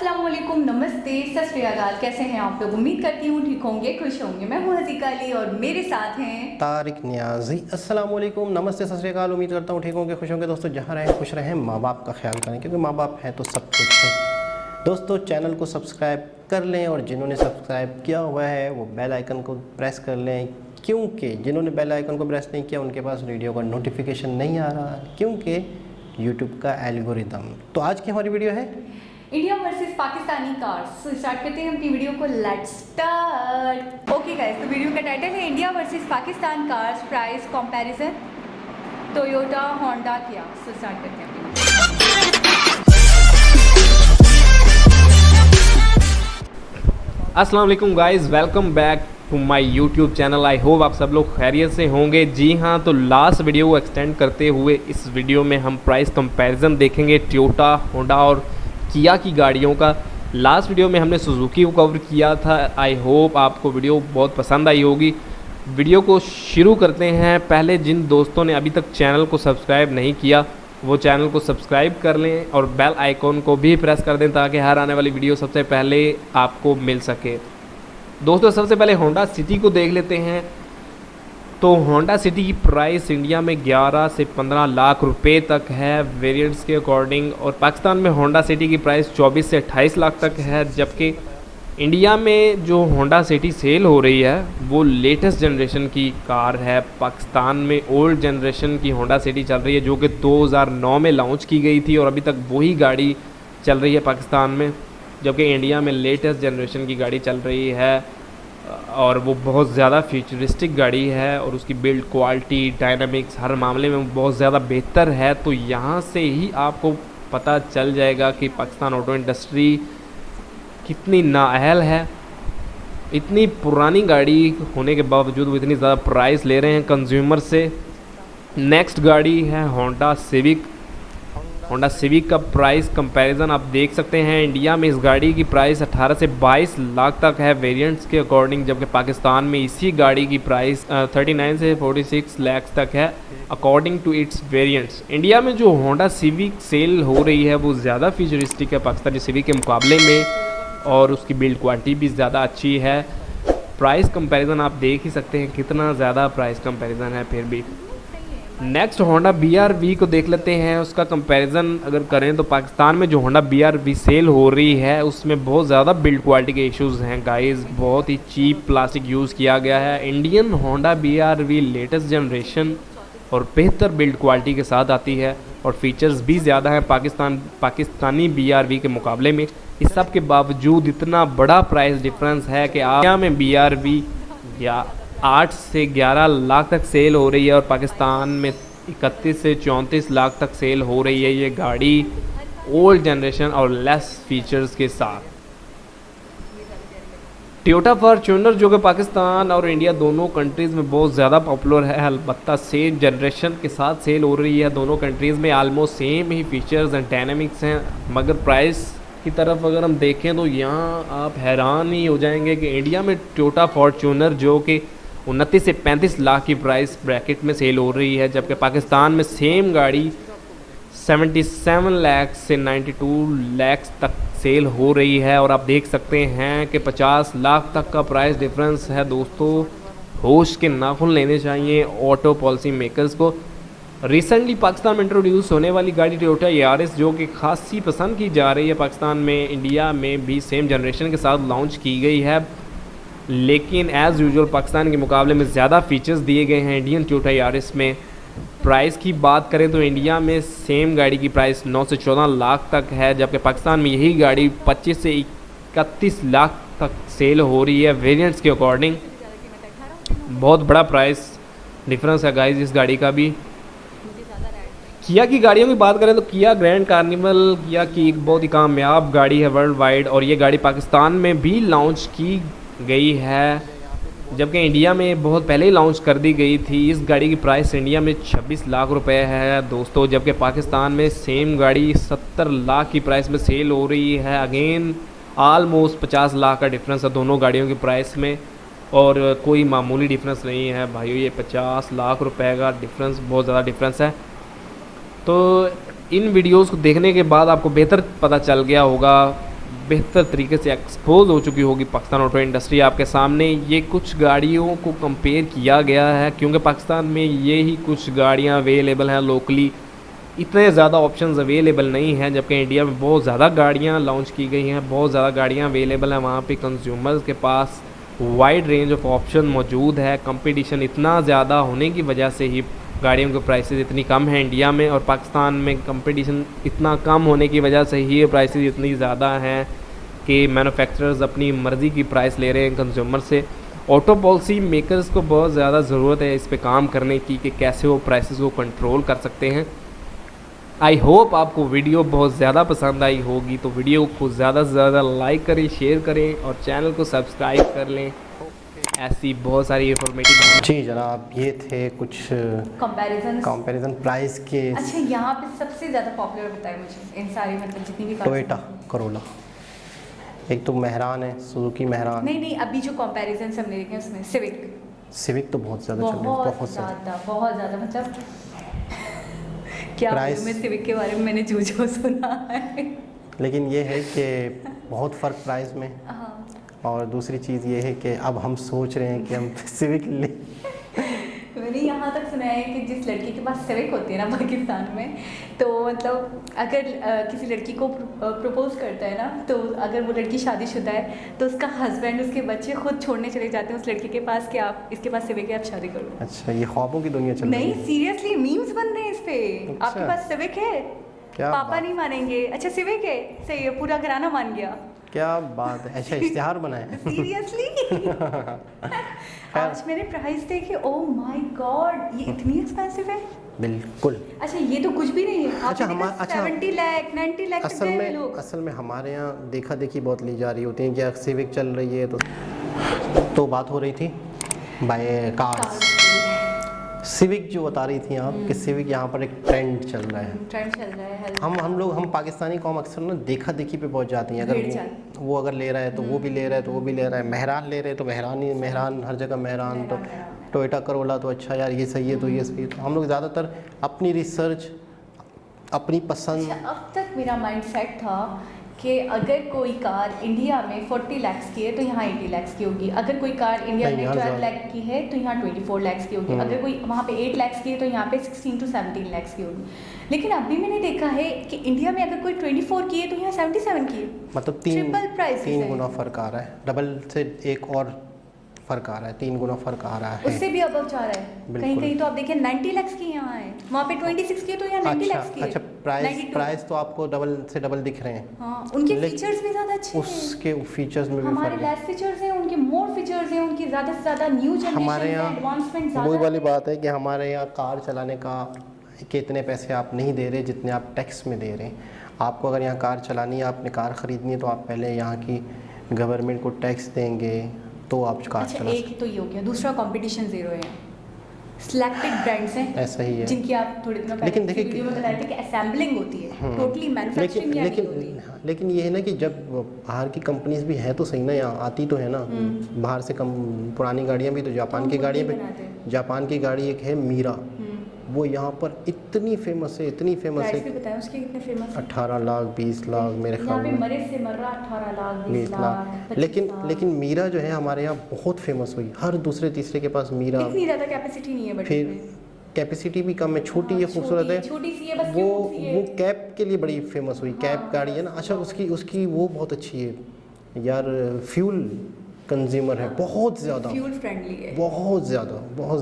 अस्सलाम वालेकुम, नमस्ते, सत श्री अकाल। कैसे हैं आप लोग? उम्मीद करती हूँ ठीक होंगे, खुश होंगे। मैं हूँ हज़ीका अली और मेरे साथ हैं तारिक नियाजी। अस्सलाम वालेकुम, नमस्ते, सत श्री अकाल। उम्मीद करता हूँ ठीक होंगे, खुश होंगे। दोस्तों जहाँ रहें खुश रहें, माँ बाप का ख्याल करें क्योंकि माँ बाप हैं तो सब कुछ है। दोस्तों चैनल को सब्सक्राइब कर लें और जिन्होंने सब्सक्राइब किया हुआ है वो बेल आइकन को प्रेस कर लें, क्योंकि जिन्होंने बेल आइकन को प्रेस नहीं किया उनके पास वीडियो का नोटिफिकेशन नहीं आ रहा, क्योंकि यूट्यूब का एल्गोरिदम। तो आज की हमारी वीडियो है इंडिया वर्सेस पाकिस्तानी कार्स। तो स्टार्ट करते हैं अपनी वीडियो को। Let's start. ओके गाइस, तो वीडियो का टाइटल है India versus Pakistan cars price comparison, Toyota, Honda, Kia. So start करते हैं अपनी अस्सलाम वालेकुम guys, welcome back to my YouTube channel. I hope आप सब लोग खैरियत से होंगे। जी हाँ, तो लास्ट वीडियो को एक्सटेंड करते हुए इस वीडियो में हम प्राइस कंपैरिजन देखेंगे टोयोटा, होंडा और किया की गाड़ियों का। लास्ट वीडियो में हमने सुजुकी को कवर किया था। आई होप आपको वीडियो बहुत पसंद आई होगी। वीडियो को शुरू करते हैं। पहले जिन दोस्तों ने अभी तक चैनल को सब्सक्राइब नहीं किया वो चैनल को सब्सक्राइब कर लें और बेल आइकॉन को भी प्रेस कर दें ताकि हर आने वाली वीडियो सबसे पहले आपको मिल सके। दोस्तों सबसे पहले होंडा सिटी को देख लेते हैं। तो होंडा सिटी की प्राइस इंडिया में 11 से 15 लाख रुपए तक है वेरिएंट्स के अकॉर्डिंग, और पाकिस्तान में होंडा सिटी की प्राइस 24 से 28 लाख तक है। जबकि इंडिया में जो होंडा सिटी सेल हो रही है वो लेटेस्ट जनरेशन की कार है। पाकिस्तान में ओल्ड जनरेशन की होंडा सिटी चल रही है जो कि 2009 में लॉन्च की गई थी और अभी तक वही गाड़ी चल रही है पाकिस्तान में, जबकि इंडिया में लेटेस्ट जनरेशन की गाड़ी चल रही है और वो बहुत ज़्यादा फ्यूचरिस्टिक गाड़ी है और उसकी बिल्ड क्वालिटी, डायनामिक्स हर मामले में बहुत ज़्यादा बेहतर है। तो यहाँ से ही आपको पता चल जाएगा कि पाकिस्तान ऑटो इंडस्ट्री कितनी नाअहल है। इतनी पुरानी गाड़ी होने के बावजूद वो इतनी ज़्यादा प्राइस ले रहे हैं कंज्यूमर से। नेक्स्ट गाड़ी है होंडा सिविक। होंडा सिविक का प्राइस कंपैरिजन आप देख सकते हैं। इंडिया में इस गाड़ी की प्राइस 18 से 22 लाख तक है वेरिएंट्स के अकॉर्डिंग, जबकि पाकिस्तान में इसी गाड़ी की प्राइस 39 से 46 लाख तक है according to its variants. India में जो होंडा सिविक सेल हो रही है वो ज़्यादा फ्यूचरिस्टिक है पाकिस्तानी सिविक के मुकाबले में और उसकी बिल्ड क्वालिटी भी ज़्यादा अच्छी है। प्राइस कंपैरिजन आप देख ही सकते हैं कितना ज़्यादा प्राइस कंपैरिजन है फिर भी। नेक्स्ट होंडा BRV को देख लेते हैं। उसका कंपैरिजन अगर करें तो पाकिस्तान में जो होंडा BRV सेल हो रही है उसमें बहुत ज़्यादा बिल्ड क्वालिटी के इश्यूज़ हैं गाइस। बहुत ही चीप प्लास्टिक यूज़ किया गया है। Indian Honda BRV latest generation और बेहतर बिल्ड क्वालिटी के साथ आती है और फीचर्स भी ज़्यादा हैं पाकिस्तानी BRV के मुकाबले में। इस सब के बावजूद इतना बड़ा प्राइस डिफरेंस है कि इंडिया में BRV या 8 से 11 लाख तक सेल हो रही है और पाकिस्तान में 31 से 34 लाख तक सेल हो रही है ये गाड़ी ओल्ड जनरेशन और लेस फीचर्स के साथ। टोयोटा फॉर्च्यूनर जो कि पाकिस्तान और इंडिया दोनों कंट्रीज़ में बहुत ज़्यादा पॉपुलर है, अलबत्ता सेम जनरेशन के साथ सेल हो रही है। दोनों कंट्रीज़ में almost same he features and dynamics हैं, मगर प्राइस की तरफ अगर हम देखें तो यहाँ आप हैरान ही हो जाएंगे कि इंडिया में टोयोटा फॉर्च्यूनर जो कि 29 से 35 लाख की प्राइस ब्रैकेट में सेल हो रही है, जबकि पाकिस्तान में सेम गाड़ी 77 लाख से 92 लाख तक सेल हो रही है। और आप देख सकते हैं कि 50 लाख तक का प्राइस डिफरेंस है। दोस्तों होश के नाखून लेने चाहिए ऑटो पॉलिसी मेकर्स को। रिसेंटली पाकिस्तान में इंट्रोड्यूस होने वाली गाड़ी टोयोटा यारिस जो कि खासी पसंद की जा रही है पाकिस्तान में, इंडिया में भी सेम जनरेशन के साथ लॉन्च की गई है, लेकिन एज़ यूजुअल पाकिस्तान के मुकाबले में ज़्यादा फीचर्स दिए गए हैं इंडियन टोयोटा यारिस में। प्राइस की बात करें तो इंडिया में सेम गाड़ी की प्राइस 9 से 14 लाख तक है, जबकि पाकिस्तान में यही गाड़ी 25 से 31 लाख तक सेल हो रही है वेरिएंट्स के अकॉर्डिंग। बहुत बड़ा प्राइस डिफरेंस है गाइस इस गाड़ी का भी। किया की गाड़ियों की बात करें तो किया ग्रैंड कार्निवल किया की एक बहुत ही कामयाब गाड़ी है वर्ल्ड वाइड, और ये गाड़ी पाकिस्तान में भी लॉन्च की गई है, जबकि इंडिया में बहुत पहले ही लॉन्च कर दी गई थी। इस गाड़ी की प्राइस इंडिया में 26 लाख रुपए है दोस्तों, जबकि पाकिस्तान में सेम गाड़ी 70 लाख की प्राइस में सेल हो रही है। अगेन आलमोस्ट 50 लाख का डिफरेंस है दोनों गाड़ियों की प्राइस में, और कोई मामूली डिफरेंस नहीं है भाइयों। ये 50 लाख रुपए का डिफरेंस बहुत ज़्यादा डिफरेंस है। तो इन वीडियोस को देखने के बाद आपको बेहतर पता चल गया होगा बेहतर तरीके से एक्सपोज हो चुकी होगी पाकिस्तान ऑटो इंडस्ट्री आपके सामने। ये कुछ गाड़ियों को कंपेयर किया गया है क्योंकि पाकिस्तान में ये ही कुछ गाड़ियाँ अवेलेबल हैं लोकली, इतने ज़्यादा ऑप्शंस अवेलेबल नहीं हैं, जबकि इंडिया में बहुत ज़्यादा गाड़ियाँ लॉन्च की गई हैं, बहुत ज़्यादा गाड़ियाँ अवेलेबल हैं। वहाँ पे कंज्यूमर्स के पास वाइड रेंज ऑफ ऑप्शन मौजूद है। कंपटीशन इतना ज़्यादा होने की वजह से ही गाड़ियों के प्राइसेस इतनी कम हैं इंडिया में, और पाकिस्तान में कंपटीशन इतना कम होने की वजह से ही ये प्राइसेस इतनी ज़्यादा हैं कि मैन्युफैक्चरर्स अपनी मर्ज़ी की प्राइस ले रहे हैं कंज्यूमर से। ऑटो पॉलिसी मेकर्स को बहुत ज़्यादा ज़रूरत है इस पे काम करने की कि कैसे वो प्राइसेस को कंट्रोल कर सकते हैं। आई होप आपको वीडियो बहुत ज़्यादा पसंद आई होगी, तो वीडियो को ज़्यादा से ज़्यादा लाइक करें, शेयर करें और चैनल को सब्सक्राइब कर लें। ऐसी बहुत सारी इंफॉर्मेटिव। जी जनाब, ये थे कुछ कंपैरिजन प्राइस के। अच्छा, यहाँ पे सबसे ज़्यादा पॉपुलर बताए मुझे इन सारी, मतलब जितनी भी टोयोटा करोला, एक तो मेहरान है, सुजुकी मेहरान। नहीं, अभी जो कंपैरिजन हमने देखे उसमें सिविक तो बहुत ज़्यादा चल रही है, बहुत ज़्यादा मतलब क्या प्राइस में सिविक के बारे में मैंने जो सुना है। लेकिन ये है कि बहुत फ़र्क प्राइस में। और दूसरी चीज़ ये है कि अब हम सोच रहे हैं कि हम सिविक लें। मैंने यहाँ तक सुना है कि जिस लड़की के पास सिविक होती है ना पाकिस्तान में, तो मतलब अगर किसी लड़की को प्रपोज करता है ना, तो अगर वो लड़की शादीशुदा है तो उसका हस्बैंड उसके बच्चे खुद छोड़ने चले जाते हैं उस लड़की के पास कि आप इसके पास सिविक है, आप शादी करो। अच्छा, ये ख्वाबों की दुनिया चल रही है। नहीं, सीरियसली मीम्स बन रहे हैं इस पे। अच्छा। आपके पास सिविक है? क्या पापा बात? नहीं मानेंगे। अच्छा सिविक है, सही है, पूरा घराना मान गया। क्या बात है, अच्छा इश्तिहार बनाए। सीरियसली। आज मैंने प्राइस देखे, ओह माय गॉड, ये इतनी एक्सपेंसिव है। बिल्कुल। अच्छा, ये तो कुछ भी नहीं है। अच्छा, हमारा 70 लाख 90 लाख असल में हमारे यहाँ देखा देखी बहुत ली जा रही होती है कि सिविक चल रही है तो बात हो रही थी बाय कार्स। सिविक जो बता रही थी आप कि सिविक यहाँ पर एक ट्रेंड चल रहा है। हम पाकिस्तानी कौम अक्सर ना देखा देखी पे पहुँच जाती हैं। अगर वो अगर ले रहा है तो वो भी ले रहा है, तो वो भी ले रहा है। मेहरान ले रहे हैं तो मेहरान हर जगह मेहरान, तो टोयोटा करोला तो अच्छा यार ये सही है, तो ये सही है। तो हम लोग ज़्यादातर अपनी रिसर्च, अपनी पसंद। अच्छा, अब तक मेरा माइंड सेट था कि अगर कोई कार इंडिया में 40 लाख की है तो यहाँ 80 लाख की होगी। अगर कोई कार इंडिया में 12 लाख की है तो यहाँ 24 लाख की होगी। अगर कोई वहाँ पे 8 लाख की है तो यहाँ पे 16 to 17 लाख की होगी। लेकिन अभी मैंने देखा है कि इंडिया में अगर कोई 24 की है तो यहाँ 77 की है। मतलब तीन गुना फ़र्क आ रहा है, डबल से एक और फ़र्क आ रहा है, 3 गुना फ़र्क आ रहा है। उससे भी अबव जा रहा है। कहीं तो आप देखिए 90 लाख की यहाँ है, वहाँ पे 26 की है तो यहाँ 90 लाख की है। अच्छा, प्राइस तो आपको डबल से डबल दिख रहे हैं। हाँ, उनके फीचर्स भी ज़्यादा अच्छे हैं। उसके फीचर्स में भी हमारे लेस फीचर्स हैं, उनके मोर फीचर्स हैं, उनकी ज़्यादा से ज़्यादा न्यू जनरेशन हमारे यहाँ एडवांसमेंट। वही वाली बात है कि हमारे यहाँ कार चलाने का कि इतने पैसे आप नहीं दे रहे जितने आप टैक्स में दे रहे हैं। आपको अगर यहाँ कार चलानी है, आपने कार ख़रीदनी है, तो आप पहले यहाँ की गवर्नमेंट को टैक्स देंगे तो आप कार चला। एक तो ये हो गया, दूसरा कंपटीशन ज़ीरो है। सिलेक्टेड ब्रांड्स हैं, ऐसा ही है, जिनकी आप थोड़े दिनों पहले वीडियो में बताए थे कि असेंबलिंग होती है, टोटली मैन्युफैक्चरिंग। लेकिन ये है ना कि जब बाहर की कंपनीज भी है तो सही ना, यहाँ आती तो है ना बाहर से। कम पुरानी गाड़ियाँ भी तो जापान की गाड़ियाँ पे, जापान की गाड़ी एक है मीरा, वो यहाँ पर इतनी फेमस है, इतनी फेमस है। भी बताएं उसके कितने फेमस है? 18 लाख 20 लाख मेरे ख्याल में, मरे से मर रहा 18 लाख 20 लाख। लेकिन मीरा जो है हमारे यहाँ बहुत फेमस हुई, हर दूसरे तीसरे के पास मीरा। इतनी ज़्यादा कैपेसिटी नहीं है, बट फिर कैपेसिटी भी कम है, छोटी है, खूबसूरत है, छोटी सी है, बस वो कैब के लिए बड़ी फेमस हुई। कैब गाड़ी है ना। अच्छा, उसकी वो बहुत अच्छी है यार, फ्यूल कंज्यूमर है बहुत ज़्यादा, फ्यूल फ्रेंडली है बहुत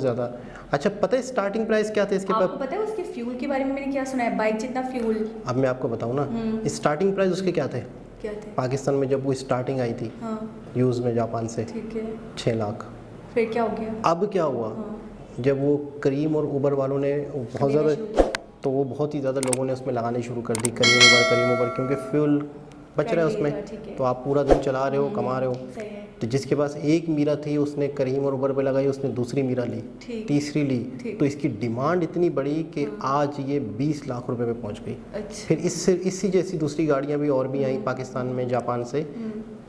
ज़्यादा। अच्छा, पता है स्टार्टिंग प्राइस क्या था इसके? आपको पता है उसके फ्यूल के बारे में मैंने क्या सुना है? बाइक जितना फ्यूल। अब मैं आपको बताऊँ ना, स्टार्टिंग प्राइस उसके क्या थे पाकिस्तान में जब वो स्टार्टिंग आई थी यूज़ में जापान से, ठीक है, 6 लाख। फिर क्या हो गया? अब क्या हुआ? जब वो करीम और उबर वालों ने बहुत ज़्यादा, तो वो बहुत ही ज़्यादा लोगों ने उसमें लगाने शुरू कर दी, करीम उबर, क्योंकि फ्यूल बच रहा है उसमें, तो आप पूरा दिन चला रहे हो, कमा रहे हो। तो जिसके पास एक मीरा थी उसने करीम और उबर पे लगाई, उसने दूसरी मीरा ली, तीसरी ली, तो इसकी डिमांड इतनी बढ़ी कि आज ये 20 लाख रुपए पे पहुंच गई। फिर इससे इसी जैसी दूसरी गाड़ियां भी और भी आई पाकिस्तान में जापान से,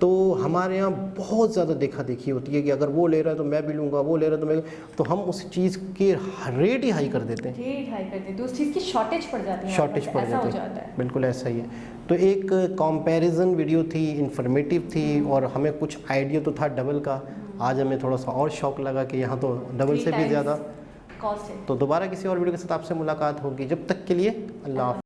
तो हमारे यहाँ बहुत ज़्यादा देखा देखी होती है कि अगर वो ले रहा है तो मैं भी लूँगा, वो ले रहा है तो मैं, तो हम उस चीज़ के रेट ही हाई कर देते हैं, रेट हाई कर देते तो उस चीज़ की शॉर्टेज पड़ जाती है, शॉर्टेज पड़ ऐसा हो जाती जाता है। है। बिल्कुल ऐसा ही है। तो एक कंपैरिजन वीडियो थी, इंफॉर्मेटिव थी, और हमें कुछ आइडिया तो था डबल का। आज हमें थोड़ा सा और शौक लगा कि यहाँ तो डबल से भी ज़्यादा कॉस्ट है। तो दोबारा किसी और वीडियो के साथ आपसे मुलाकात होगी। जब तक के लिए अल्लाह हाफ़िज़।